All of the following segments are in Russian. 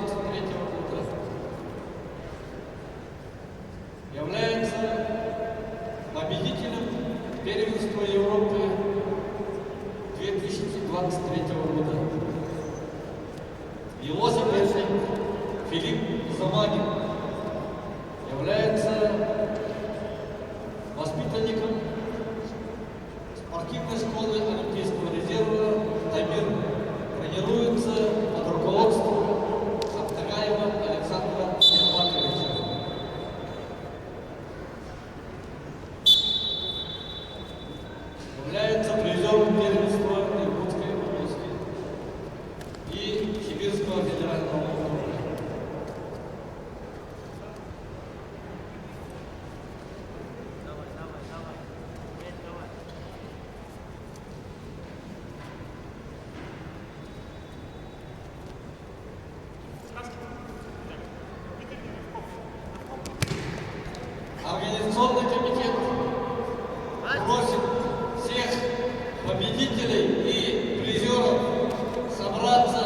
года является победителем первенства Европы 2023 года. Его соперник Филипп Заманин является воспитанником спортивной школы Олимпийского резерва «Тамир». Тренируется под руководством Саптагаева Александра Михайловича. Является призером первенства Иркутской области и Сибирского федерального округа. Организационный комитет просит всех победителей и призеров собраться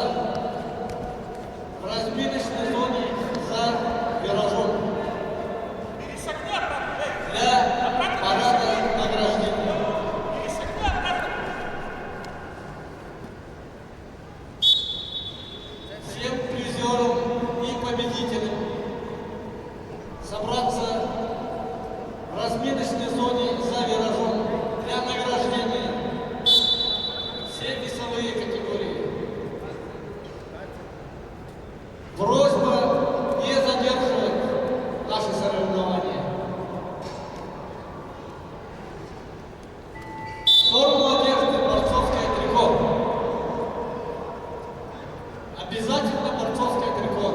в разминочной зоне за виражом для парада награждения. Всем призерам и победителям собраться в разминочной зоне за виражом для награждения. Все весовые категории. Просьба не задерживать наши соревнования. Форму одежды борцовское трико. Обязательно борцовское трико.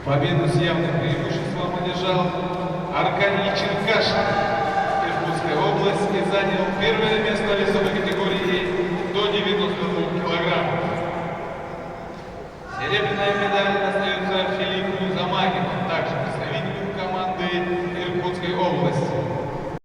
Победу с явным преимуществом одержал Аркадий Черкашин, Иркутская область, и занял первое место